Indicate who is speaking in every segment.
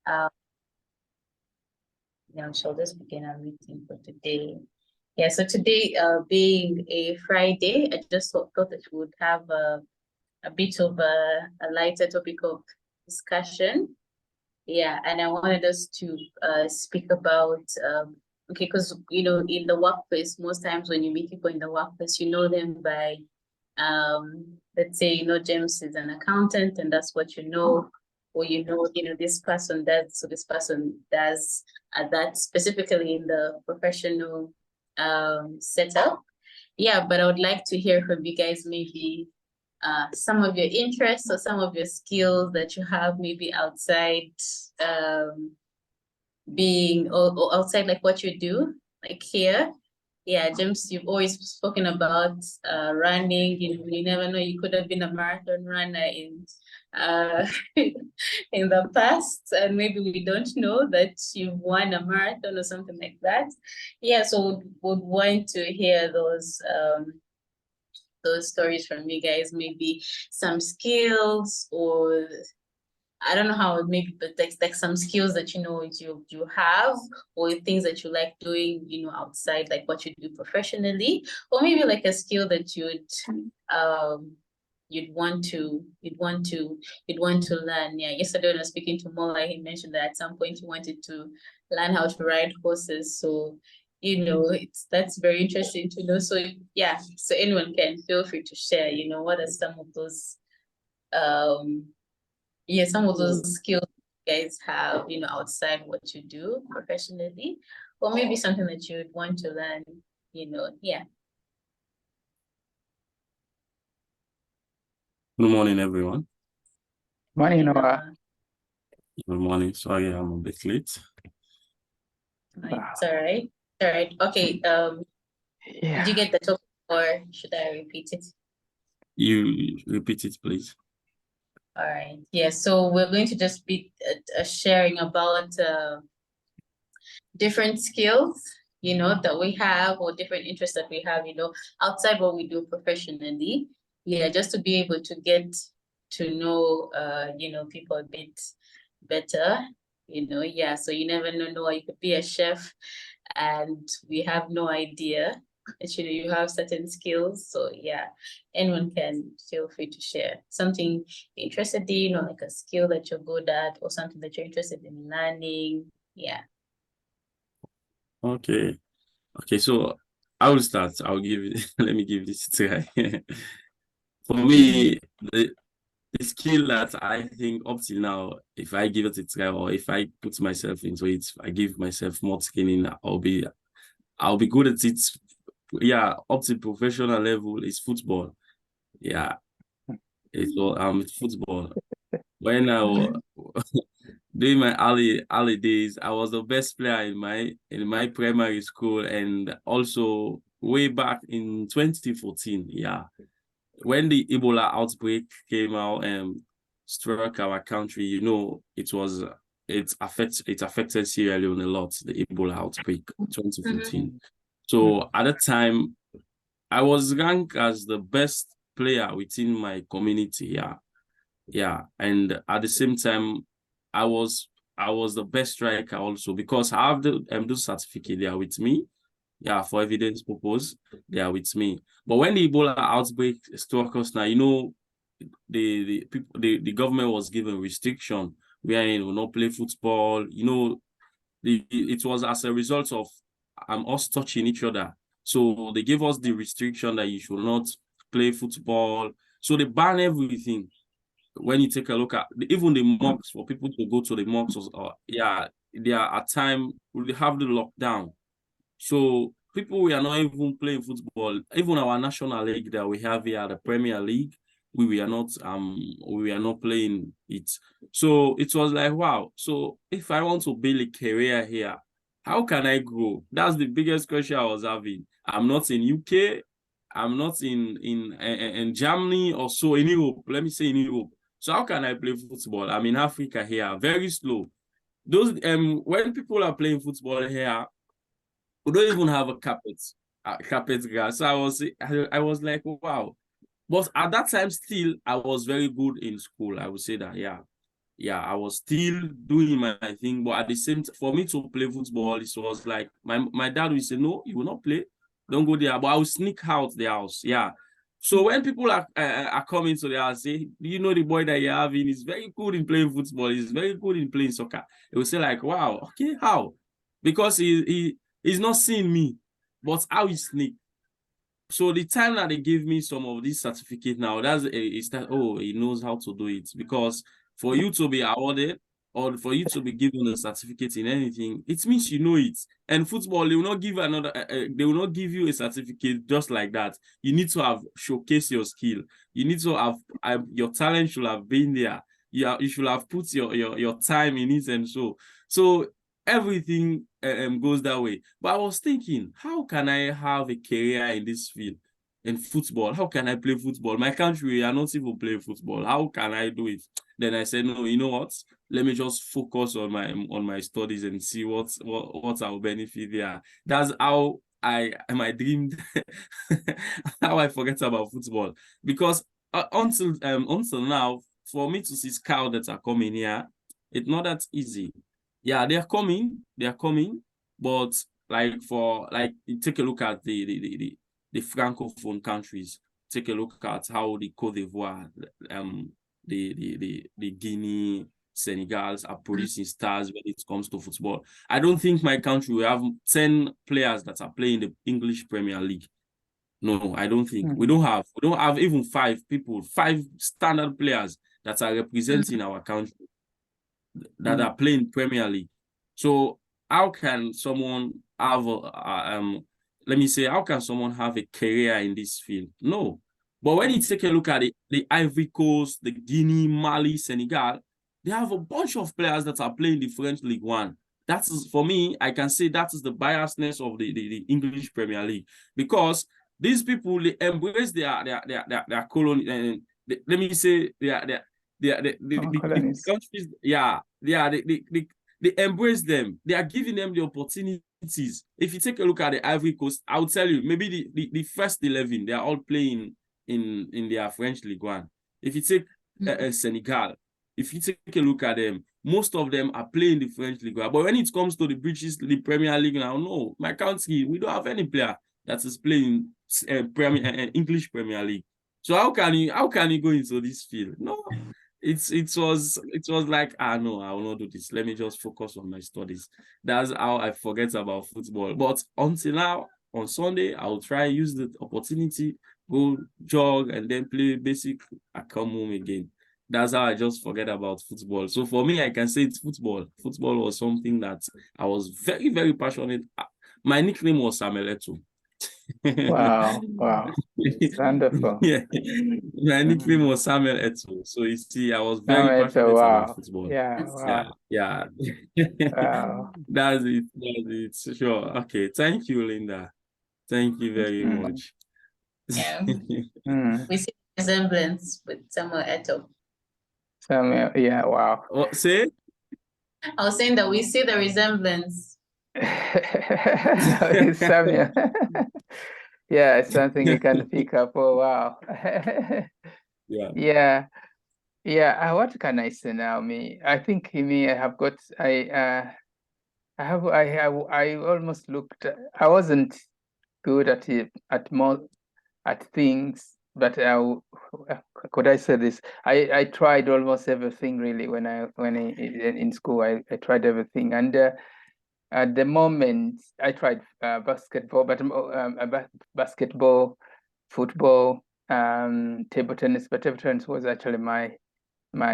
Speaker 1: Now, shall just begin our meeting for today. Yeah, so today, being a Friday, I just thought that we would have a bit of a lighter topic of discussion. Yeah, and I wanted us to speak about, okay, because, you know, in the workplace, most times when you meet people in the workplace, you know them by, let's say, you know, James is an accountant and that's what you know, or you know, this person does, so this person does that specifically in the professional setup. Yeah, but I would like to hear from you guys maybe some of your interests or some of your skills that you have maybe outside being or outside like what you do like here. Yeah, James, you've always spoken about running. You know, you never know, you could have been a marathon runner in in the past, and maybe we don't know that you've won a marathon or something like that. Yeah, so would want to hear those stories from you guys, maybe some skills, or I don't know how, maybe, but like some skills that you know you have, or things that you like doing, you know, outside like what you do professionally, or maybe like a skill that you'd want to learn. Yeah, yesterday when I was speaking to Mola, he mentioned that at some point he wanted to learn how to ride horses. So, you know, that's very interesting to know. So yeah, so anyone can feel free to share, you know, what are some of those some of those skills you guys have, you know, outside what you do professionally, or maybe something that you would want to learn, you know. Yeah.
Speaker 2: Good morning, everyone.
Speaker 3: Morning, Noah.
Speaker 2: Good morning. Sorry, I'm a bit late.
Speaker 1: It's all right. All right. Okay. Did you get the topic, or should I repeat it?
Speaker 2: You repeat it, please.
Speaker 1: All right. Yeah. So we're going to just be sharing about different skills, you know, that we have, or different interests that we have, you know, outside what we do professionally. Yeah, just to be able to get to know, you know, people a bit better, you know. Yeah, so you never know, you could be a chef and we have no idea that, you know, you have certain skills. So yeah, anyone can feel free to share something you're interested in, or like a skill that you're good at, or something that you're interested in learning. Yeah.
Speaker 2: Okay. So I will start. I'll give it. Let me give this a try. For me, the skill that I think up till now, if I give it a try, or if I put myself into it, I give myself more training, I'll be good at it. Yeah, up to professional level is football. Yeah, it's football. When I was during my early days, I was the best player in my primary school, and also way back in 2014. Yeah, when the Ebola outbreak came out and struck our country, you know, it affected Sierra Leone a lot. The Ebola outbreak 2014. So at that time, I was ranked as the best player within my community. Yeah, and at the same time, I was the best striker also, because I have those certificate. They are with me. Yeah, for evidence purpose, they are with me. But when the Ebola outbreak struck us now, you know, the government was given restriction where you will not play football. You know, it was as a result of us touching each other. So they gave us the restriction that you should not play football. So they ban everything. When you take a look at even the mosques, for people to go to the mosques, yeah, they are at time we have the lockdown. So people, we are not even playing football. Even our national league that we have here, the Premier League, we are not playing it. So it was like, wow. So if I want to build a career here, how can I grow? That's the biggest question I was having. I'm not in UK. I'm not in Germany or so, in Europe. Let me say in Europe. So how can I play football? I'm in Africa here, very slow. Those when people are playing football here, we don't even have a carpet grass. So I was like, wow. But at that time, still, I was very good in school. I would say that, yeah. yeah, I was still doing my thing, but at the same time, for me to play football, it was like my dad would say, no, you will not play, don't go there. But I will sneak out the house. Yeah. So when people are coming to the house, say, you know, the boy that you're having is very good in playing football, he's very good in playing soccer. They will say, like, wow, okay, how? Because he's not seeing me, but how he sneak. So the time that they give me some of these certificates now, it's that, oh, he knows how to do it. Because for you to be awarded or for you to be given a certificate in anything, it means you know it. And football, they will not give they will not give you a certificate just like that. You need to have showcased your skill. You need to have your talent should have been there. You should have put your time in it, and so everything goes that way. But I was thinking, how can I have a career in this field, in football? How can I play football? My country, we are not even playing football. How can I do it? Then I said, no, you know what? Let me just focus on my studies and see what I'll benefit there. That's how I dreamed, how I forget about football. Because until now, for me to see scouts that are coming here, it's not that easy. Yeah, they're coming, but you take a look at the francophone countries. Take a look at how the Cote d'Ivoire, the Guinea, Senegals are producing stars when it comes to football. I don't think my country will have 10 players that are playing the English Premier League. No, I don't think. We don't have even 5 standard players that are representing our country that are playing Premier League. So how can someone have how can someone have a career in this field? No. But when you take a look at the Ivory Coast, the Guinea, Mali, Senegal, they have a bunch of players that are playing the French League One. That is, for me, I can say that is the biasness of the English Premier League, because these people, they embrace their colony, and let me say the countries, they embrace them. They are giving them the opportunities. If you take a look at the Ivory Coast, I will tell you, maybe the first 11, they are all playing in their French League One. If you take Senegal, if you take a look at them, most of them are playing the French League One. But when it comes to the Premier League now, no, my country, we don't have any player that is playing English Premier League. So how can you go into this field? No, it was like, no, I will not do this. Let me just focus on my studies. That's how I forget about football. But until now, on Sunday, I will try use the opportunity, go jog, and then play basic. I come home again. That's how I just forget about football. So for me, I can say it's football. Football was something that I was very, very passionate. My nickname was Samuel Eto'o.
Speaker 3: Wow. Wonderful.
Speaker 2: Yeah, my nickname was Samuel Eto'o. So you see, I was very
Speaker 3: Samuel Eto'o,
Speaker 2: passionate about
Speaker 3: wow.
Speaker 2: football.
Speaker 3: Yeah, wow.
Speaker 2: Yeah.
Speaker 3: Wow.
Speaker 2: That's it. Sure. Okay. Thank you, Linda. Thank you very much.
Speaker 1: Yeah. We see resemblance with Samuel Eto'o.
Speaker 3: Samuel, yeah, wow.
Speaker 2: What say?
Speaker 1: I was saying that we see the resemblance.
Speaker 3: Samuel. Yeah, it's something you can pick up. Oh, wow.
Speaker 2: Yeah.
Speaker 3: Yeah. What can I say now? I think I have got. I almost looked. I wasn't good at it, at things, but could I say this? I tried almost everything really when in school. I tried everything, and at the moment I tried basketball, but basketball, football, table tennis. But table tennis was actually my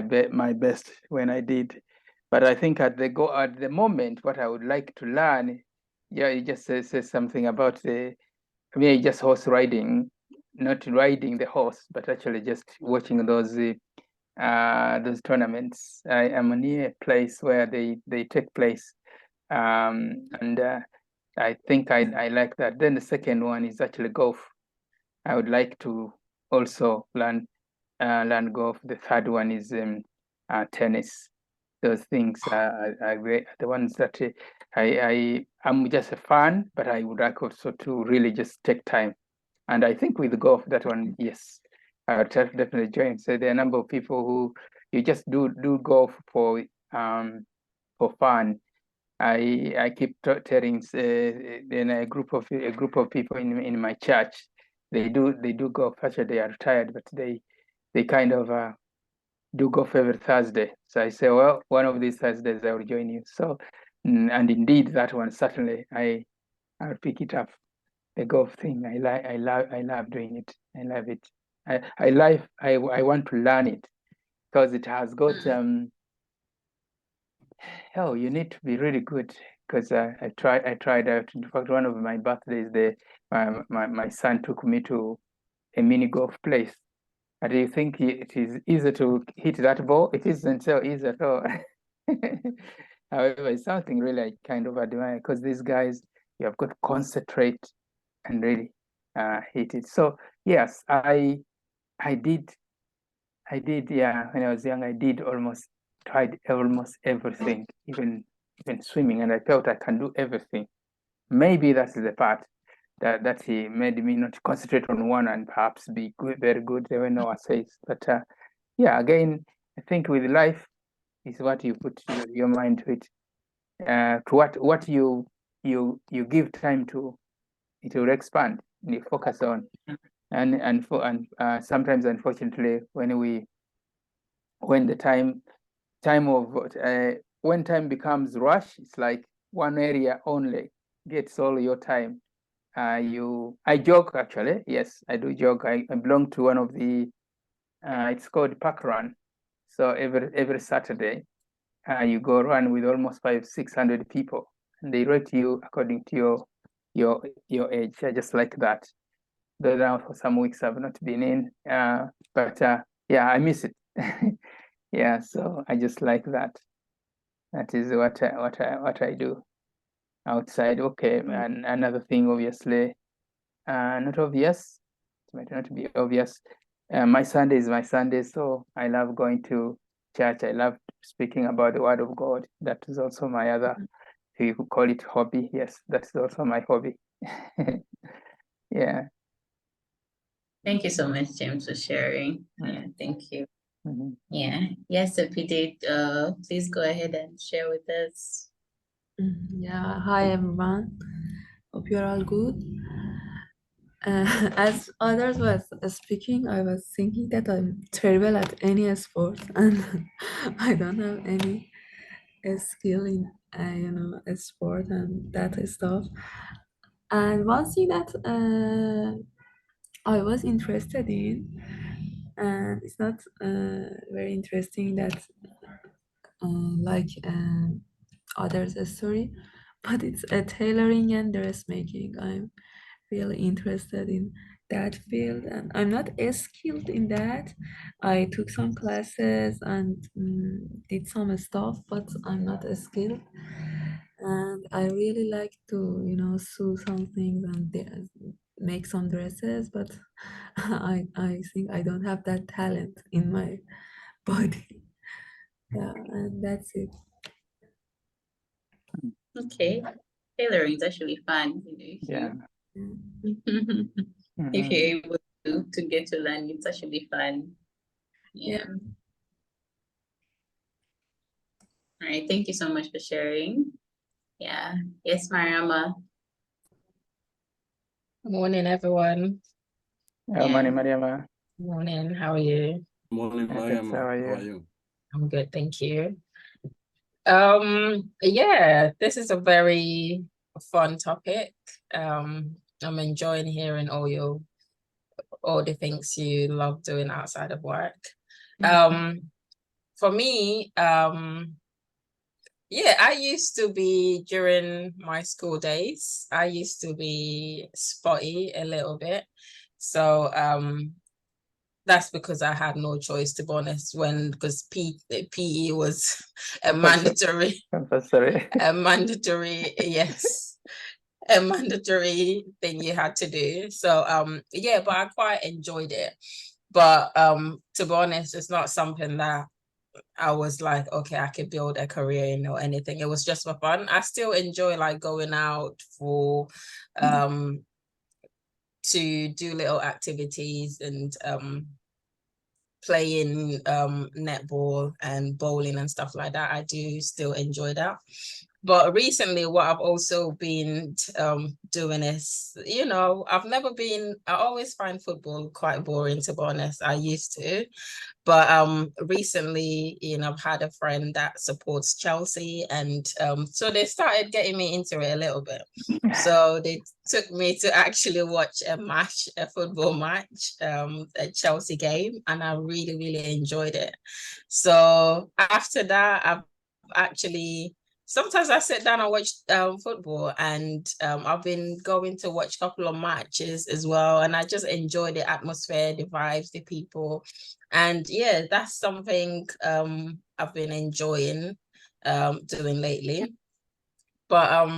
Speaker 3: best when I did. But I think at the moment, what I would like to learn, you just says something about just horse riding, not riding the horse, but actually just watching those tournaments. I am near a place where they take place, and I think I like that. Then the second one is actually golf. I would like to also learn golf. The third one is tennis. Those things are the ones that I'm just a fan, but I would like also to really just take time. And I think with golf, that one, yes, I would definitely join. So there are a number of people who you just do go for fun. I keep telling then a group of people in my church, they do golf. Actually, they are retired, but they kind of do golf every Thursday. So I say, well, one of these Thursdays I will join you. So, and indeed, that one certainly I'll pick it up. The golf thing, I love doing it. I love it. I want to learn it because it has got hell, you need to be really good, because I tried out. In fact, one of my birthdays, my son took me to a mini golf place. And do you think it is easy to hit that ball? It isn't so easy at all. However, it's something really I kind of admire, because these guys, you have got to concentrate and really hit it. So yes, I did, yeah, when I was young, I tried almost everything, even swimming, and I felt I can do everything. Maybe that's the part that he made me not concentrate on one and perhaps be good, very good. There were no essays, but yeah, again, I think with life is what you put your mind to it, to what you give time to, it will expand and you focus on. And sometimes, unfortunately, when the time becomes rush, it's like one area only gets all your time. I jog, actually. Yes, I do jog. I belong to one of the it's called Park Run. So every Saturday, you go run with almost 500-600 people, and they rate you according to your age, just like that. Though now for some weeks I've not been in, but yeah, I miss it. Yeah, so I just like that. That is what I do outside. Okay, and another thing, obviously, not obvious. It might not be obvious. My Sunday is my Sunday, so I love going to church. I love speaking about the Word of God. That is also my other, if you could call it hobby. Yes, that's also my hobby. Yeah.
Speaker 1: Thank you so much, James, for sharing. Yeah, thank you.
Speaker 3: Mm-hmm.
Speaker 1: Yeah. Yes, so PD, please go ahead and share with us.
Speaker 4: Yeah, hi everyone. Hope you're all good. As others was speaking, I was thinking that I'm terrible at any sport and I don't have any skill in a sport and that stuff. And one thing that I was interested in, and it's not very interesting that like others' story, but it's tailoring and dressmaking. I'm really interested in that field, and I'm not skilled in that. I took some classes and did some stuff, but I'm not skilled. And I really like to, sew some things and make some dresses, but I think I don't have that talent in my body. Yeah, and that's it.
Speaker 1: Okay. Tailoring is actually fun,
Speaker 3: Yeah.
Speaker 1: if you're able to get to learn, it's actually fun. Yeah. All right. Thank you so much for sharing. Yeah. Yes, Mariama.
Speaker 5: Morning, everyone.
Speaker 3: Morning, Mariama.
Speaker 5: Morning. How are you?
Speaker 2: Morning, Mariam.
Speaker 3: How are
Speaker 2: How are
Speaker 3: you?
Speaker 2: you?
Speaker 5: I'm good, thank you. Yeah, this is a very fun topic. I'm enjoying hearing all the things you love doing outside of work. For me, yeah, I used to be, during my school days, I used to be spotty a little bit. So that's because I had no choice, to be honest, because PE was a mandatory, yes, a mandatory thing you had to do. So yeah, but I quite enjoyed it. But to be honest, it's not something that I was like, okay, I could build a career in or anything. It was just for fun. I still enjoy like going out for to do little activities and playing netball and bowling and stuff like that. I do still enjoy that. But recently, what I've also been doing is, you know, I always find football quite boring, to be honest. I used to. But recently, you know, I've had a friend that supports Chelsea, and so they started getting me into it a little bit. So they took me to actually watch a football match, a Chelsea game, and I really, really enjoyed it. So after that, I've actually sometimes I sit down and watch football, and I've been going to watch a couple of matches as well, and I just enjoy the atmosphere, the vibes, the people. And yeah, that's something I've been enjoying doing lately. But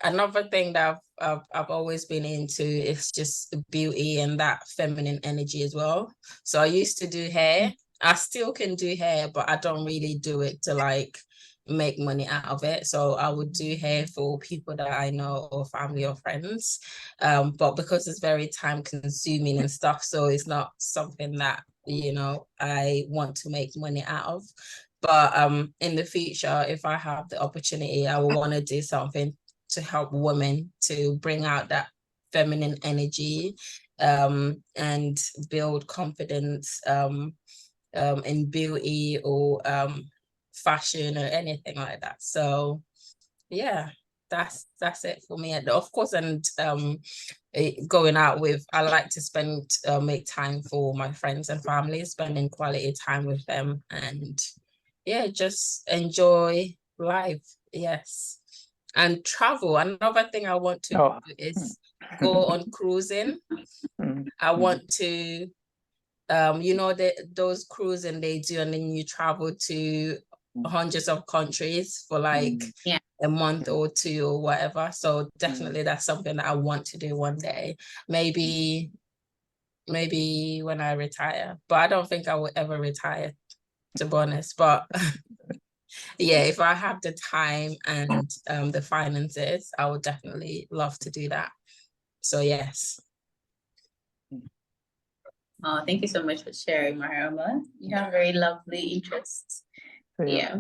Speaker 5: another thing that I've always been into is just beauty and that feminine energy as well. So I used to do hair. I still can do hair, but I don't really do it to like make money out of it. So I would do hair for people that I know or family or friends. But because it's very time consuming and stuff, so it's not something that, you know, I want to make money out of. But in the future, if I have the opportunity, I will want to do something to help women to bring out that feminine energy and build confidence in beauty or fashion or anything like that. So yeah, that's it for me. And of course, and going out with, I like to make time for my friends and family, spending quality time with them, and yeah, just enjoy life. Yes. And travel. Another thing I want to do is go on cruising. I want to you know, those cruising they do, and then you travel to hundreds of countries for like a month or two or whatever. So definitely that's something that I want to do one day. Maybe when I retire, but I don't think I will ever retire, to be honest. But yeah, if I have the time and the finances, I would definitely love to do that. So yes.
Speaker 1: Oh, thank you so much for sharing, Mariama. You have very lovely interests.
Speaker 3: So,
Speaker 1: Yeah.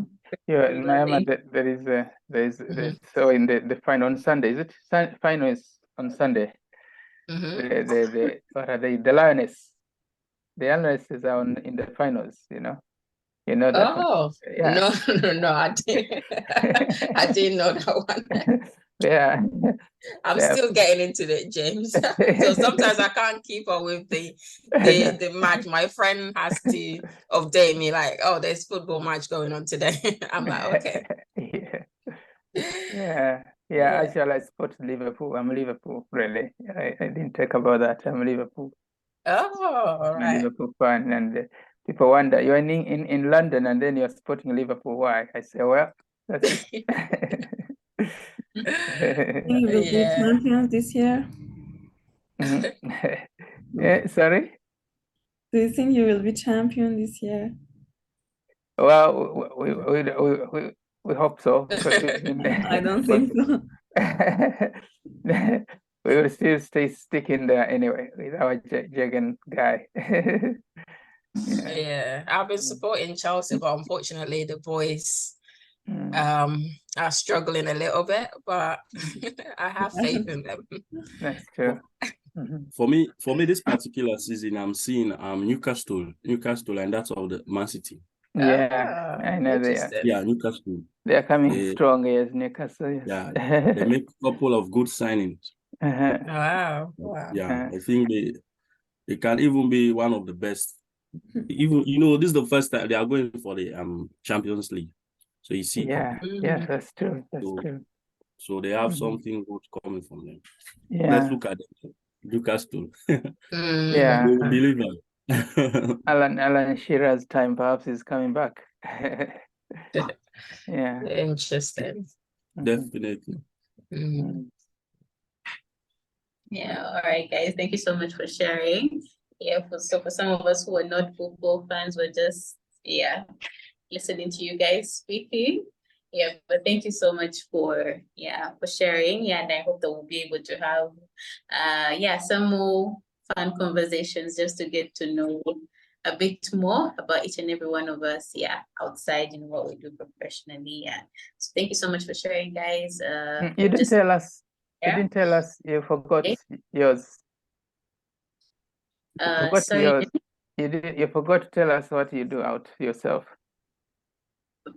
Speaker 3: Mariama, so in the final on Sunday, is it final is on Sunday? What are they? The Lionesses. The Lionesses are in the finals, you know. You know that one?
Speaker 5: Oh,
Speaker 3: Yeah.
Speaker 5: no, I didn't. I didn't know that one.
Speaker 3: Yeah.
Speaker 5: I'm
Speaker 3: Yeah.
Speaker 5: still getting into it, James. So sometimes I can't keep up with the match. My friend has to update me like, oh, there's football match going on today. I'm like, okay.
Speaker 3: Yeah. Actually, I support Liverpool. I'm Liverpool, really. I didn't talk about that. I'm Liverpool.
Speaker 5: Oh, all
Speaker 3: I'm a
Speaker 5: right.
Speaker 3: Liverpool fan, and people wonder, you're in London and then you're supporting Liverpool. Why? I say, well, that's it.
Speaker 4: You will be champions this year?
Speaker 3: Yeah, sorry?
Speaker 4: Do you think you will be champion this year?
Speaker 3: Well, we hope so, because
Speaker 4: I don't think so.
Speaker 3: we will still stick in there anyway with our Jagan guy.
Speaker 5: Yeah, I've been supporting Chelsea, but unfortunately the boys are struggling a little bit, but I have faith in them.
Speaker 3: That's true.
Speaker 2: For me, this particular season, I'm seeing Newcastle, and that's all the Man City.
Speaker 3: Yeah, I know they are.
Speaker 2: Yeah, Newcastle.
Speaker 3: They are coming strong as Newcastle. Yes.
Speaker 2: Yeah, they make a couple of good signings.
Speaker 5: Wow.
Speaker 2: Yeah, I think they can even be one of the best. Even, you know, this is the first time they are going for the Champions League. So you see,
Speaker 3: yeah, that's true. That's true.
Speaker 2: So they have something good coming from them.
Speaker 3: Yeah.
Speaker 2: Let's look at them. Newcastle.
Speaker 3: Yeah.
Speaker 2: They will deliver.
Speaker 3: Alan Shearer's time perhaps is coming back. Yeah.
Speaker 5: Interesting.
Speaker 2: Definitely.
Speaker 1: Yeah, all right, guys. Thank you so much for sharing. Yeah, for some of us who are not football fans, we're just listening to you guys speaking. Yeah, but thank you so much for sharing. Yeah, and I hope that we'll be able to have some more fun conversations just to get to know a bit more about each and every one of us, yeah, outside in what we do professionally. Yeah. So thank you so much for sharing, guys.
Speaker 3: You didn't tell us. You
Speaker 1: yeah.
Speaker 3: didn't tell us. You forgot
Speaker 1: Okay.
Speaker 3: yours. You forgot
Speaker 1: Sorry,
Speaker 3: yours. You forgot to tell us what you do out yourself.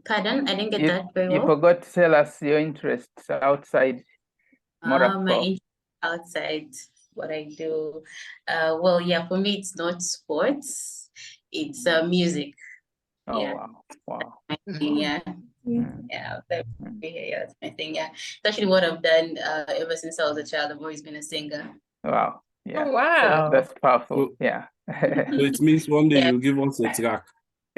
Speaker 1: pardon, I didn't get
Speaker 3: You,
Speaker 1: that very
Speaker 3: you
Speaker 1: well.
Speaker 3: forgot to tell us your interests outside
Speaker 1: My
Speaker 3: Moracle.
Speaker 1: interest outside what I do. Well, yeah, for me, it's not sports, it's music.
Speaker 3: Oh,
Speaker 1: Yeah.
Speaker 3: wow. Wow.
Speaker 1: My thing, yeah.
Speaker 3: Mm.
Speaker 1: Yeah, that's my thing. Yeah, it's actually what I've done ever since I was a child. I've always been a singer.
Speaker 3: Wow. Yeah.
Speaker 5: Oh, wow.
Speaker 3: That's powerful.
Speaker 2: So,
Speaker 3: Yeah.
Speaker 2: so it means one day
Speaker 1: Yeah.
Speaker 2: you give us a track.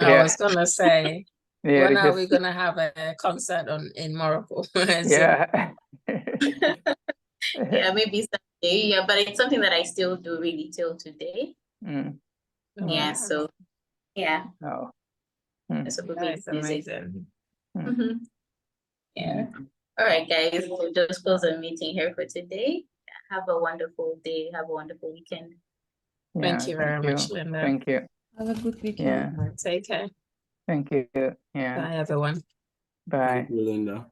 Speaker 5: I
Speaker 3: Yeah.
Speaker 5: was gonna say,
Speaker 3: Yeah,
Speaker 5: when are
Speaker 3: because-
Speaker 5: we gonna have a concert in Moracle? So-
Speaker 3: yeah.
Speaker 1: Yeah, maybe someday. Yeah, but it's something that I still do really till today.
Speaker 3: Mm.
Speaker 1: Yeah,
Speaker 5: Wow.
Speaker 1: so yeah,
Speaker 3: Oh. Mm.
Speaker 1: so for me,
Speaker 5: That
Speaker 1: it's
Speaker 5: is
Speaker 1: music.
Speaker 5: amazing.
Speaker 1: Mhm. Yeah.
Speaker 3: Mm.
Speaker 1: All right, guys, we'll just close the meeting here for today. Have a wonderful day. Have a wonderful weekend.
Speaker 5: Thank
Speaker 3: Yeah,
Speaker 5: you very much, Linda.
Speaker 3: Thank you.
Speaker 4: Have a good weekend.
Speaker 3: Yeah.
Speaker 5: Take care.
Speaker 3: Thank you. Yeah.
Speaker 5: Bye, everyone.
Speaker 3: Bye.
Speaker 2: Thank you, Linda.